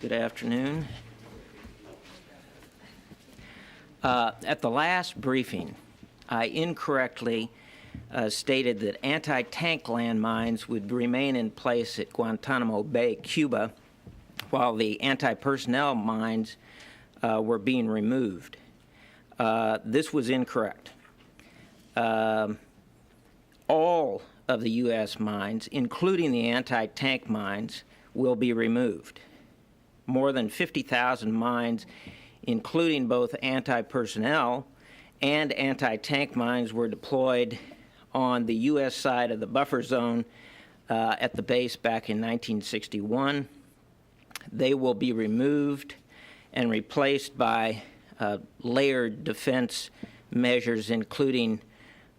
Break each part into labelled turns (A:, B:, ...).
A: Good afternoon. At the last briefing, I incorrectly stated that anti-tank landmines would remain in place at Guantanamo Bay, Cuba, while the anti-personnel mines were being removed. This was incorrect. All of the U.S. mines, including the anti-tank mines, will be removed. More than 50,000 mines, including both anti-personnel and anti-tank mines, were deployed on the U.S. side of the buffer zone at the base back in 1961. They will be removed and replaced by layered defense measures, including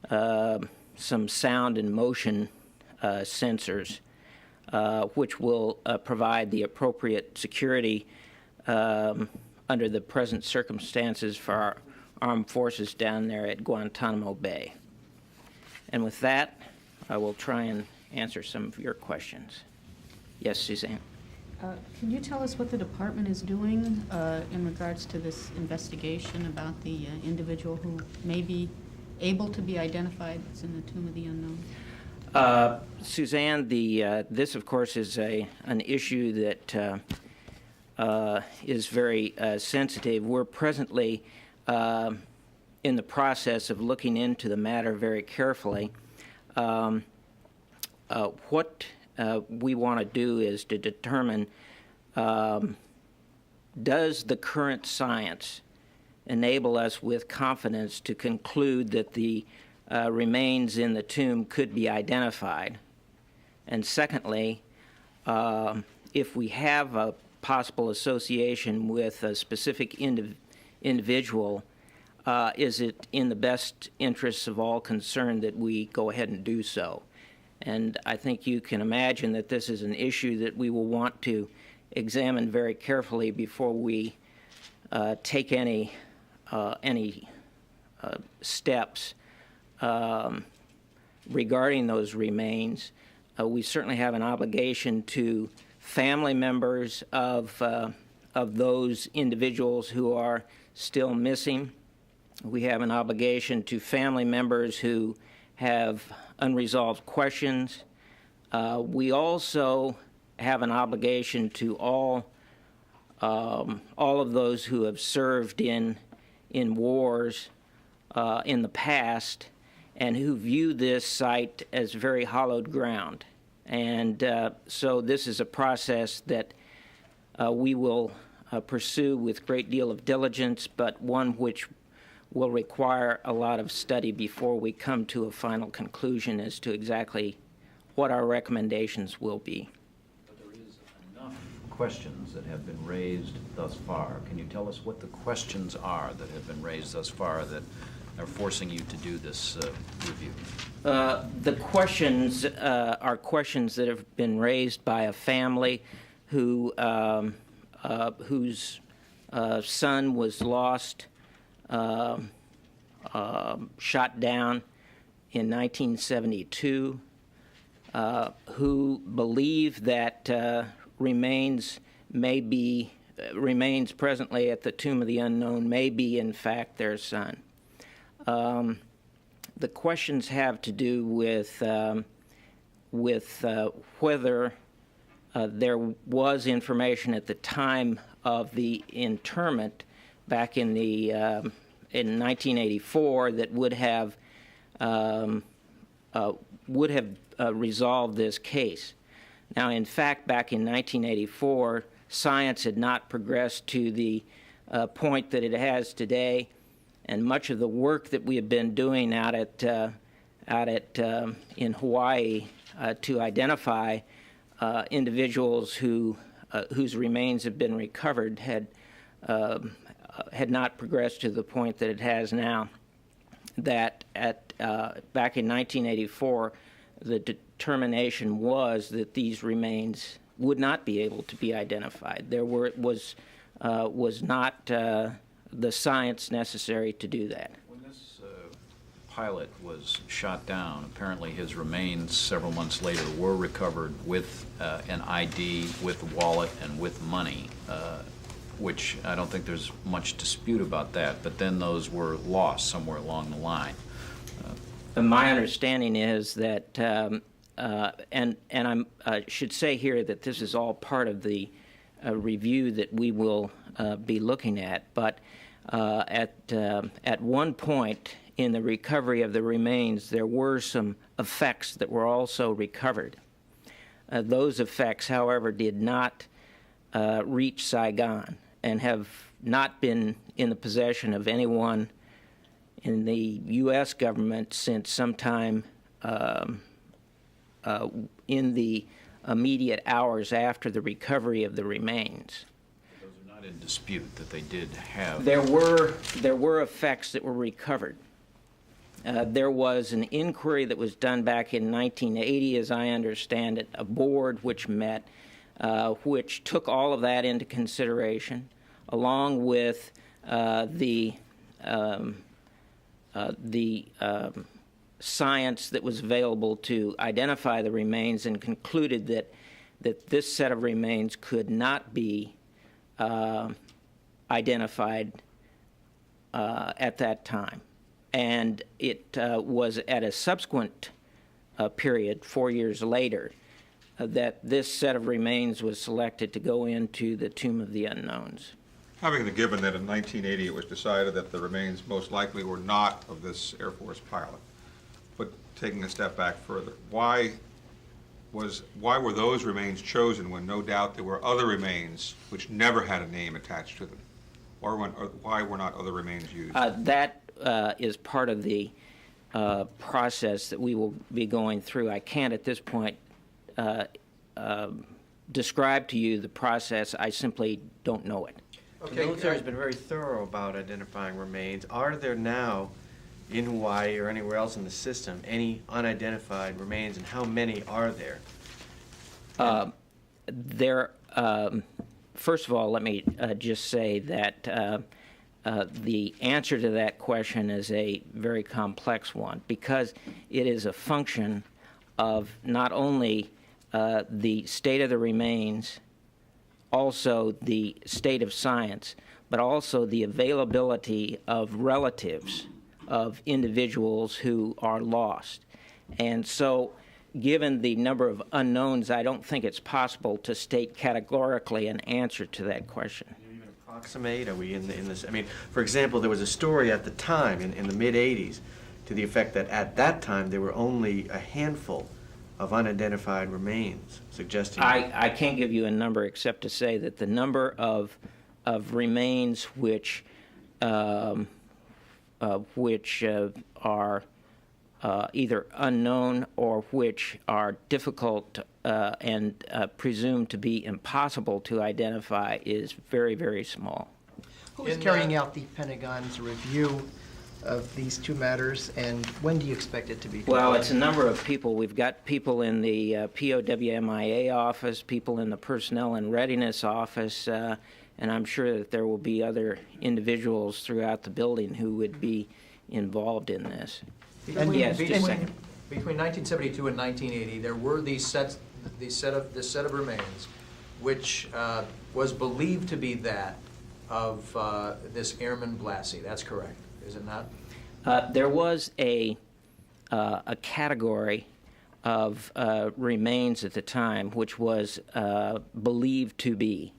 A: some sound and motion sensors, which will provide the appropriate security under the present circumstances for our armed forces down there at Guantanamo Bay. And with that, I will try and answer some of your questions. Yes, Suzanne?
B: Can you tell us what the department is doing in regards to this investigation about the individual who may be able to be identified that's in the Tomb of the Unknown?
A: Suzanne, this, of course, is an issue that is very sensitive. We're presently in the process of looking into the matter very carefully. What we want to do is to determine, does the current science enable us with confidence to conclude that the remains in the tomb could be identified? And secondly, if we have a possible association with a specific individual, is it in the best interests of all concerned that we go ahead and do so? And I think you can imagine that this is an issue that we will want to examine very carefully before we take any steps regarding those remains. We certainly have an obligation to family members of those individuals who are still missing. We have an obligation to family members who have unresolved questions. We also have an obligation to all of those who have served in wars in the past and who view this site as very hallowed ground. And so this is a process that we will pursue with a great deal of diligence, but one which will require a lot of study before we come to a final conclusion as to exactly what our recommendations will be.
C: But there is enough questions that have been raised thus far. Can you tell us what the questions are that have been raised thus far that are forcing you to do this review?
A: The questions are questions that have been raised by a family who whose son was lost, shot down in 1972, who believe that remains presently at the Tomb of the Unknown may be in fact their son. The questions have to do with whether there was information at the time of the interment back in 1984 that would have resolved this case. Now, in fact, back in 1984, science had not progressed to the point that it has today, and much of the work that we have been doing out at in Hawaii to identify individuals whose remains have been recovered had not progressed to the point that it has now. That back in 1984, the determination was that these remains would not be able to be identified. There was not the science necessary to do that.
C: When this pilot was shot down, apparently his remains several months later were recovered with an ID, with a wallet, and with money, which I don't think there's much dispute about that, but then those were lost somewhere along the line.
A: My understanding is that, and I should say here that this is all part of the review that we will be looking at, but at one point in the recovery of the remains, there were some effects that were also recovered. Those effects, however, did not reach Saigon and have not been in the possession of anyone in the U.S. government since sometime in the immediate hours after the recovery of the remains.
C: Those are not in dispute that they did have.
A: There were effects that were recovered. There was an inquiry that was done back in 1980, as I understand it, a board which met, which took all of that into consideration, along with the science that was available to identify the remains, and concluded that this set of remains could not be identified at that time. And it was at a subsequent period, 4 years later, that this set of remains was selected to go into the Tomb of the Unknowns.
D: Having given that in 1980 it was decided that the remains most likely were not of this Air Force pilot, but taking a step back further, why were those remains chosen when no doubt there were other remains which never had a name attached to them? Or why were not other remains used?
A: That is part of the process that we will be going through. I can't at this point describe to you the process. I simply don't know it.
E: The military has been very thorough about identifying remains. Are there now, in Hawaii or anywhere else in the system, any unidentified remains, and how many are there?
A: First of all, let me just say that the answer to that question is a very complex one, because it is a function of not only the state of the remains, also the state of science, but also the availability of relatives of individuals who are lost. And so, given the number of unknowns, I don't think it's possible to state categorically an answer to that question.
E: Can you even approximate? Are we in this? I mean, for example, there was a story at the time in the mid-'80s to the effect that at that time there were only a handful of unidentified remains, suggesting...
A: I can't give you a number except to say that the number of remains which are either unknown or which are difficult and presumed to be impossible to identify is very, very small.
F: Who is carrying out the Pentagon's review of these two matters, and when do you expect it to be completed?
A: Well, it's a number of people. We've got people in the POWMIA office, people in the Personnel and Readiness office, and I'm sure that there will be other individuals throughout the building who would be involved in this. Yes, just a second.
G: Between 1972 and 1980, there were this set of remains, which was believed to be that of this Airman Blassie. That's correct, is it not?
A: There was a category of remains at the time which was believed to be.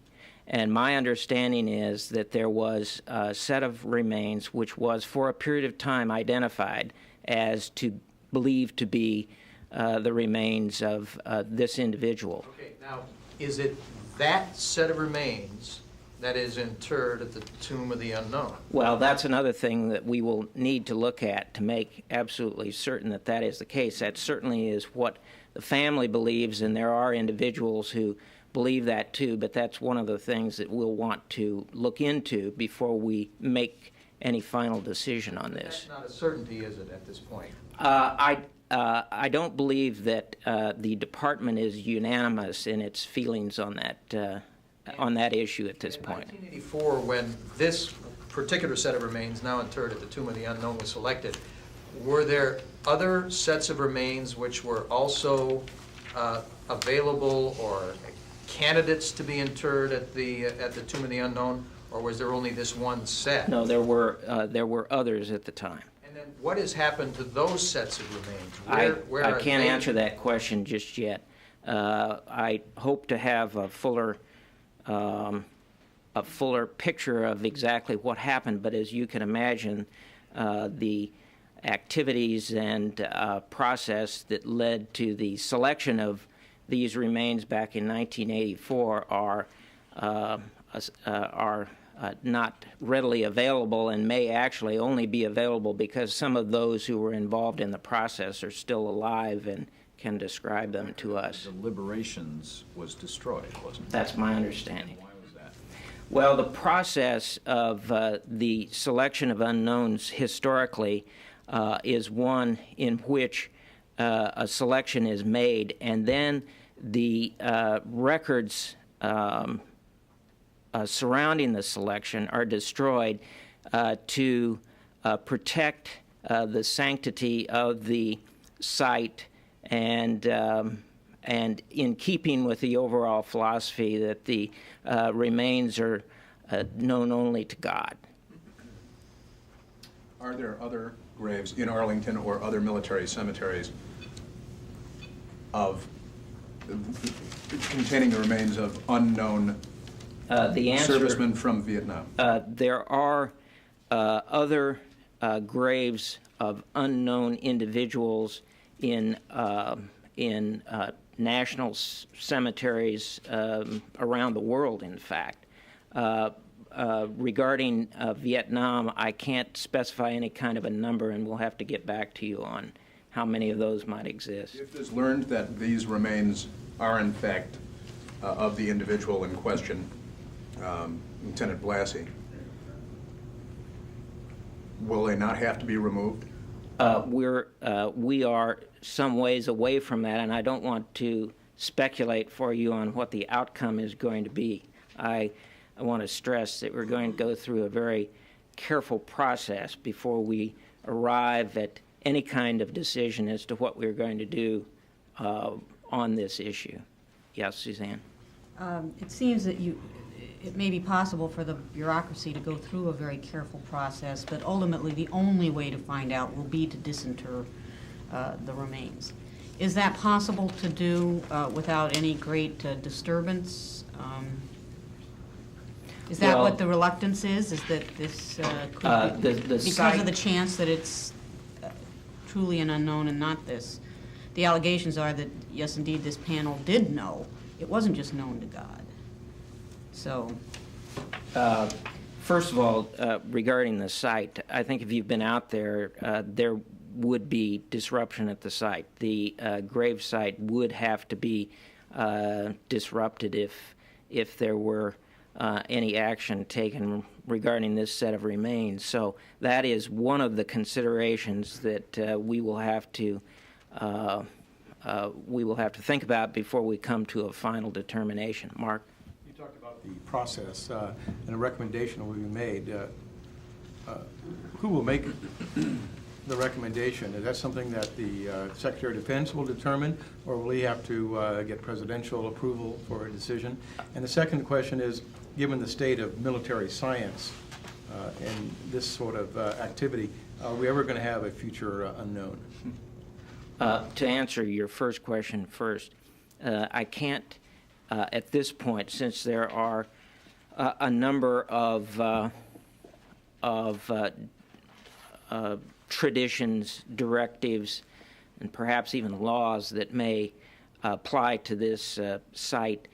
A: And my understanding is that there was a set of remains which was for a period of time identified as to believed to be the remains of this individual.
G: Okay, now, is it that set of remains that is interred at the Tomb of the Unknown?
A: Well, that's another thing that we will need to look at to make absolutely certain that that is the case. That certainly is what the family believes, and there are individuals who believe that too, but that's one of the things that we'll want to look into before we make any final decision on this.
G: That's not a certainty, is it, at this point?
A: I don't believe that the department is unanimous in its feelings on that issue at this point.
G: In 1984, when this particular set of remains now interred at the Tomb of the Unknown was selected, Were there other sets of remains which were also available or candidates to be interred at the Tomb of the Unknown, or was there only this one set?
A: No, there were others at the time.
G: And then what has happened to those sets of remains? Where
A: I
G: are
A: can't
G: they?
A: answer that question just yet. I hope to have a fuller picture of exactly what happened, but as you can imagine, the activities and process that led to the selection of these remains back in 1984 are not readily available and may actually only be available because some of those who were involved in the process are still alive and can describe them to us.
C: The Liberations was destroyed, wasn't it?
A: That's my understanding.
C: Why was that?
A: Well, the process of the selection of unknowns historically is one in which a selection is made, and then the records surrounding the selection are destroyed to protect the sanctity of the site and in keeping with the overall philosophy that the remains are known only to God.
H: Are there other graves in Arlington or other military cemeteries containing the remains of unknown
A: The answer,
H: servicemen from Vietnam?
A: there are other graves of unknown individuals in national cemeteries around the world, in fact. Regarding Vietnam, I can't specify any kind of a number, and we'll have to get back to you on how many of those might exist.
H: If it is learned that these remains are in fact of the individual in question, Lieutenant Blassie, will they not have to be removed?
A: We are some ways away from that, and I don't want to speculate for you on what the outcome is going to be. I want to stress that we're going to go through a very careful process before we arrive at any kind of decision as to what we're going to do on this issue. Yes, Suzanne?
B: It seems that it may be possible for the bureaucracy to go through a very careful process, but ultimately the only way to find out will be to disinter the remains. Is that possible to do without any great disturbance? Is that
A: Well,
B: what the reluctance is that this could be, because
A: site-
B: of the chance that it's truly an unknown and not this? The allegations are that, yes, indeed, this panel did know. It wasn't just known to God. So,
A: First of all, regarding the site, I think if you've been out there, there would be disruption at the site. The grave site would have to be disrupted if there were any action taken regarding this set of remains. So that is one of the considerations that we will have to think about before we come to a final determination. Mark?
I: You talked about the process and a recommendation will be made. Who will make the recommendation? Is that something that the Secretary of Defense will determine, or will he have to get presidential approval for a decision? And the second question is, given the state of military science and this sort of activity, are we ever going to have a future unknown?
A: To answer your first question first, I can't, at this point, since there are a number of traditions, directives, and perhaps even laws that may apply to this site.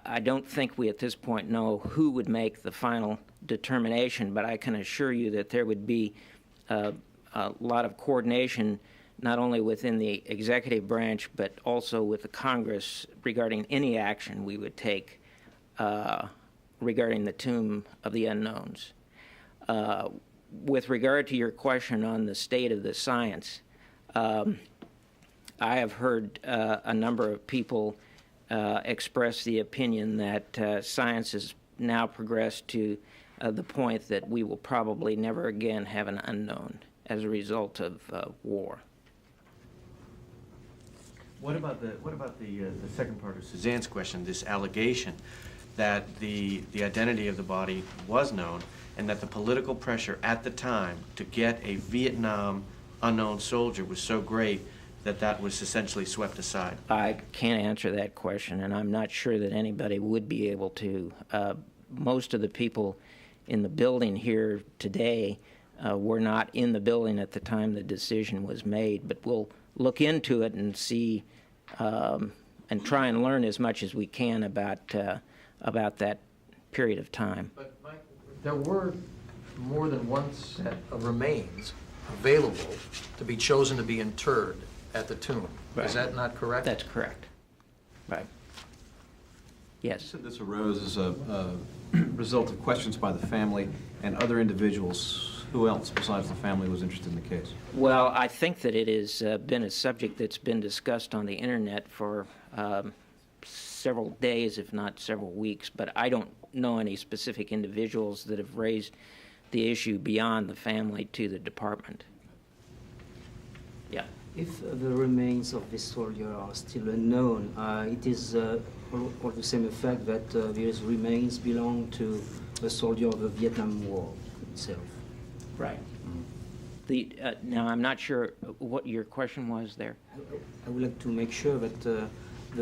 A: I don't think we at this point know who would make the final determination, but I can assure you that there would be a lot of coordination not only within the executive branch but also with the Congress regarding any action we would take regarding the Tomb of the Unknowns. With regard to your question on the state of the science, I have heard a number of people express the opinion that science has now progressed to the point that we will probably never again have an unknown as a result of war.
E: What about the second part of Suzanne's question, this allegation that the identity of the body was known and that the political pressure at the time to get a Vietnam unknown soldier was so great that that was essentially swept aside?
A: I can't answer that question, and I'm not sure that anybody would be able to. Most of the people in the building here today were not in the building at the time the decision was made, but we'll look into it and see and try and learn as much as we can about that period of time.
G: But Mike, there were more than one set of remains available to be chosen to be interred at the tomb.
A: Right.
G: Is that not correct?
A: That's correct. Right.
J: You
A: Yes.
J: said this arose as a result of questions by the family and other individuals. Who else besides the family was interested in the case?
A: Well, I think that it has been a subject that's been discussed on the internet for several days, if not several weeks, but I don't know any specific individuals that have raised the issue beyond the family to the department. Yeah.
K: If the remains of this soldier are still unknown, it is for the same effect that these remains belong to a soldier of the Vietnam War itself.
A: Right. Now, I'm not sure what your question was there.
K: I would like to make sure that the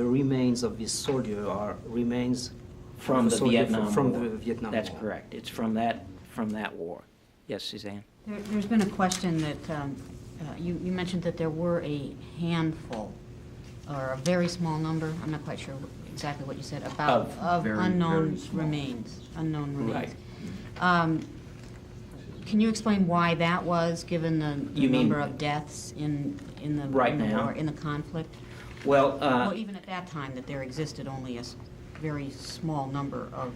K: remains of this soldier are remains
A: From
K: of a
A: the
K: soldier
A: Vietnam
K: from
A: War.
K: the Vietnam
A: That's
K: War.
A: correct. It's from that war. Yes, Suzanne?
B: There's been a question that, you mentioned that there were a handful, or a very small number, I'm not quite sure exactly what you said, about, of
J: very,
B: unknown
J: very small.
B: remains, unknown remains.
A: Right.
B: Can you explain why that was, given the
A: You mean-
B: number of deaths in the
A: Right
B: in the
A: now?
B: war, in the conflict?
A: Well,
B: Well, even at that time, that there existed only a very small number of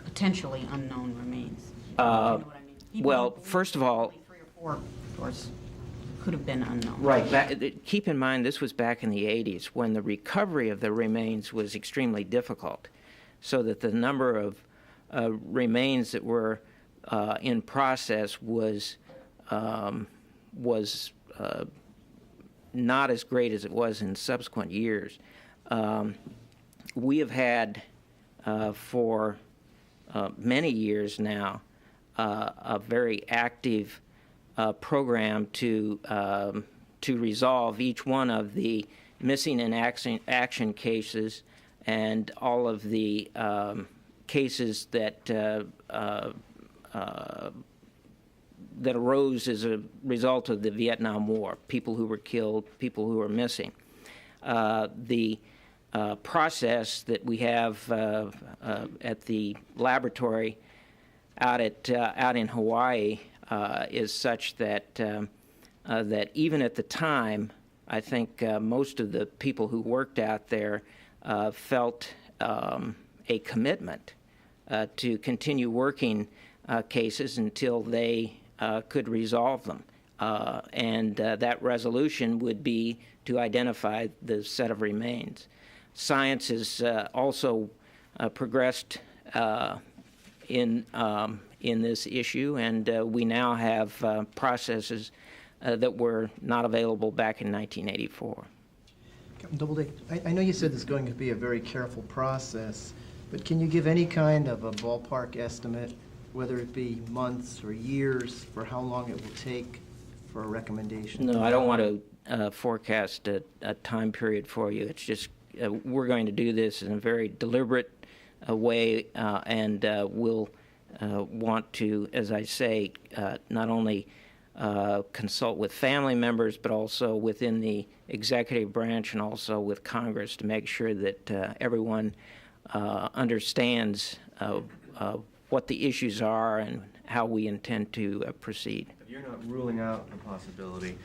B: potentially unknown remains. You know what I mean? People
A: well,
B: believe
A: first of all-
B: only 3 or 4, of course, could have been unknown.
A: right. Keep in mind, this was back in the 80s when the recovery of the remains was extremely difficult, so that the number of remains that were in process was not as great as it was in subsequent years. We have had for many years now a very active program to resolve each one of the missing in action cases and all of the cases that that arose as a result of the Vietnam War, people who were killed, people who were missing. The process that we have at the laboratory out in Hawaii is such that that even at the time, I think most of the people who worked out there felt a commitment to continue working cases until they could resolve them. And that resolution would be to identify the set of remains. Science has also progressed in this issue, and we now have processes that were not available back in 1984.
F: Captain Doubleday, I know you said this is going to be a very careful process, but can you give any kind of a ballpark estimate, whether it be months or years, for how long it will take for a recommendation?
A: No, I don't want to forecast a time period for you. It's just we're going to do this in a very deliberate way, and we'll want to, as I say, not only consult with family members, but also within the executive branch and also with Congress to make sure that everyone understands what the issues are and how we intend to proceed.
E: But you're not ruling out the possibility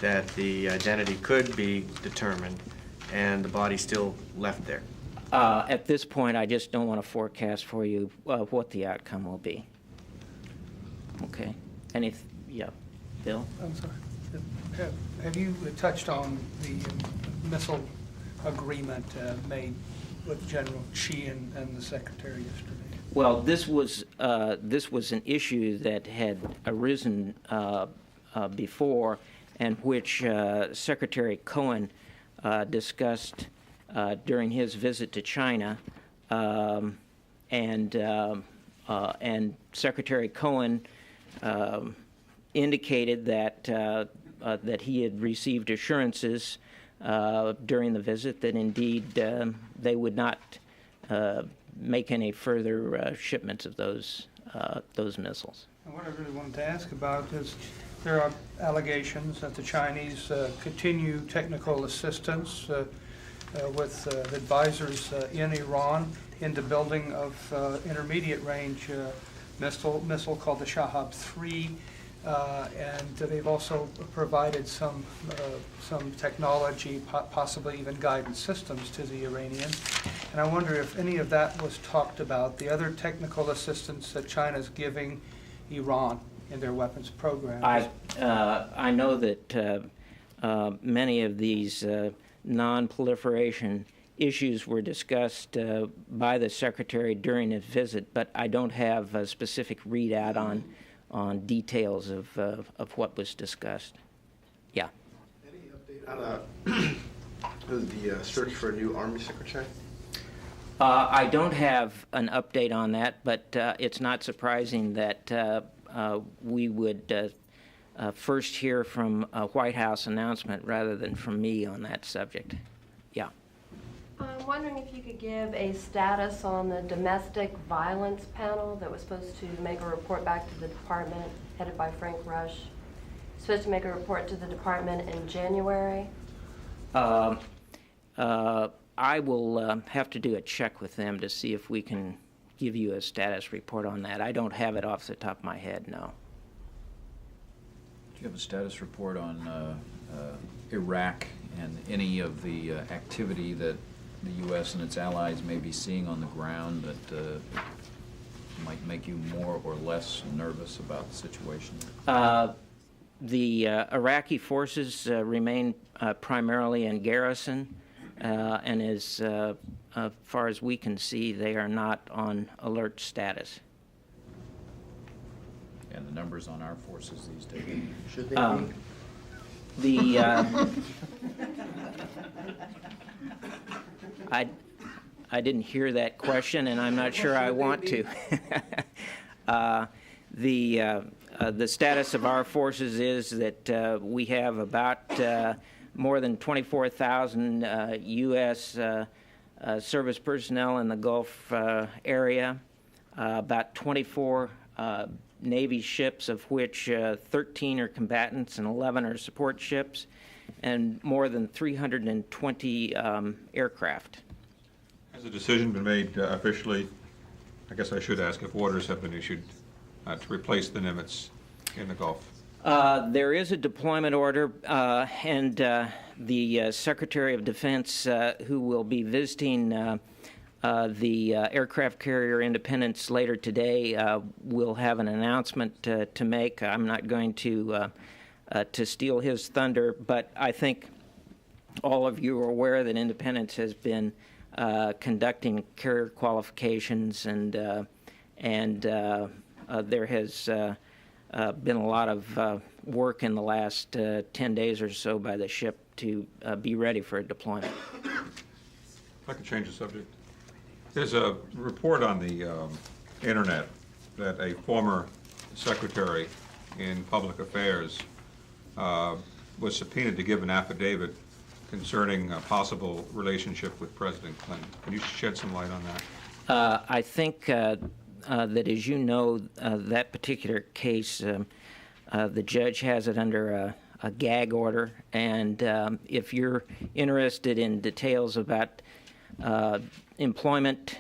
E: that the identity could be determined and the body still left there?
A: At this point, I just don't want to forecast for you what the outcome will be. Okay. Yeah, Bill?
L: I'm sorry. Have you touched on the missile agreement made with General Chi and the Secretary yesterday?
A: Well, this was an issue that had arisen before, and which Secretary Cohen discussed during his visit to China, and Secretary Cohen indicated that he had received assurances during the visit that indeed they would not make any further shipments of those missiles.
L: And what I really wanted to ask about is there are allegations that the Chinese continue technical assistance with advisors in Iran in the building of intermediate range missile called the Shahab-3. And they've also provided some technology, possibly even guidance systems to the Iranians. And I wonder if any of that was talked about, the other technical assistance that China's giving Iran in their weapons program.
A: I know that many of these non-proliferation issues were discussed by the Secretary during his visit, but I don't have a specific readout on details of what was discussed. Yeah.
M: Any update on the search for a new Army Secretary?
A: I don't have an update on that, but it's not surprising that we would first hear from a White House announcement rather than from me on that subject. Yeah.
N: I'm wondering if you could give a status on the domestic violence panel that was supposed to make a report back to the department, headed by Frank Rush. Supposed to make a report to the department in January.
A: I will have to do a check with them to see if we can give you a status report on that. I don't have it off the top of my head, no.
C: Do you have a status report on Iraq and any of the activity that the U.S. and its allies may be seeing on the ground that might make you more or less nervous about the situation?
A: The Iraqi forces remain primarily in garrison, and as far as we can see, they are not on alert status.
C: And the numbers on our forces these days?
M: Should they be?
A: I didn't hear that question, and I'm not sure I want to. The status of our forces is that we have about more than 24,000 U.S. Service personnel in the Gulf area, about 24 Navy ships, of which 13 are combatants and 11 are support ships, and more than 320 aircraft.
D: Has a decision been made officially? I guess I should ask if orders have been issued to replace the Nimitz in the Gulf.
A: There is a deployment order, and the Secretary of Defense, who will be visiting the aircraft carrier Independence later today, will have an announcement to make. I'm not going to steal his thunder, but I think all of you are aware that Independence has been conducting carrier qualifications, and there has been a lot of work in the last 10 days or so by the ship to be ready for a deployment.
D: If I could change the subject. There's a report on the internet that a former secretary in public affairs was subpoenaed to give an affidavit concerning a possible relationship with President Clinton. Can you shed some light on that?
A: I think that, as you know, that particular case, the judge has it under a gag order, and if you're interested in details about employment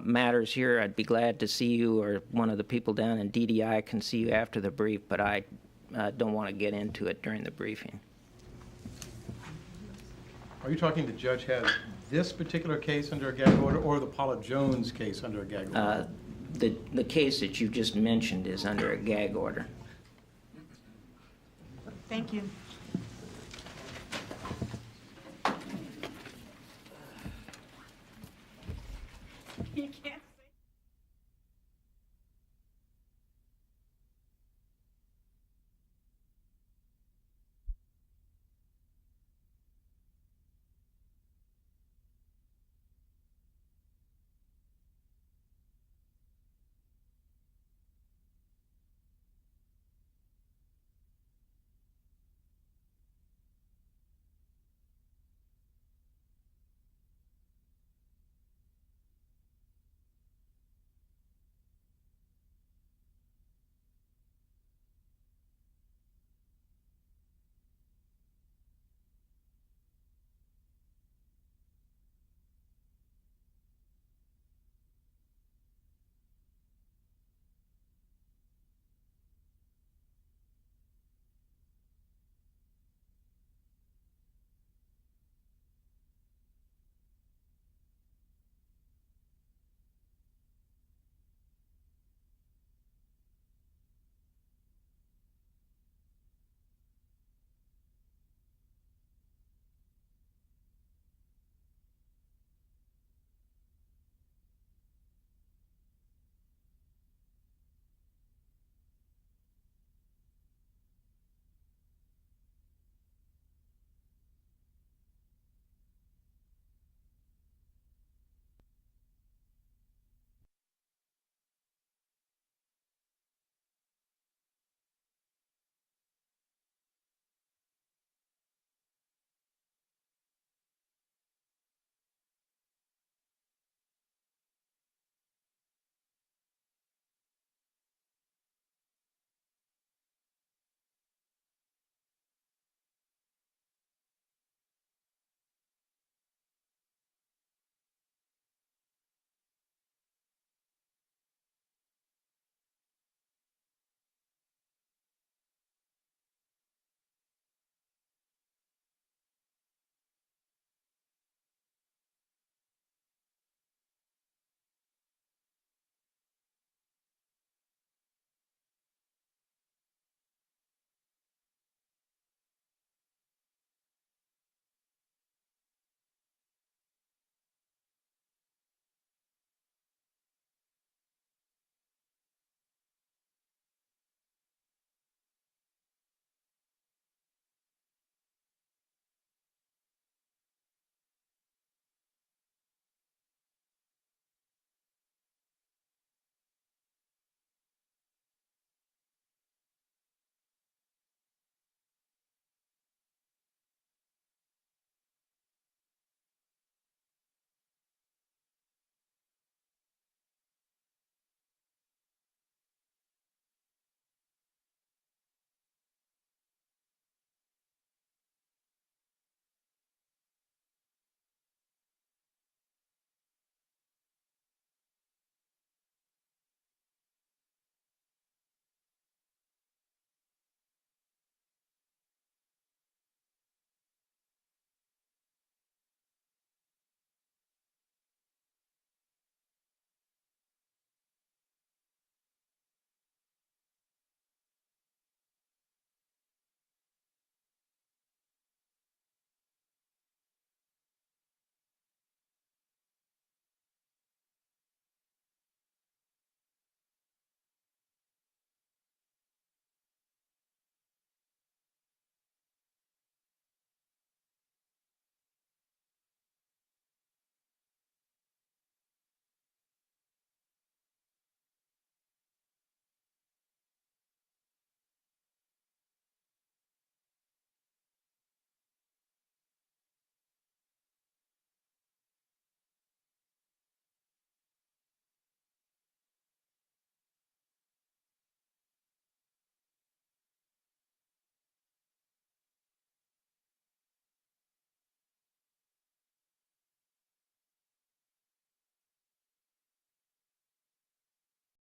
A: matters here, I'd be glad to see you, or one of the people down in DDI can see you after the brief, but I don't want to get into it during the briefing.
I: Are you talking the judge has this particular case under a gag order, or the Paula Jones case under a gag order?
A: The case that you just mentioned is under a gag order.
B: Thank you.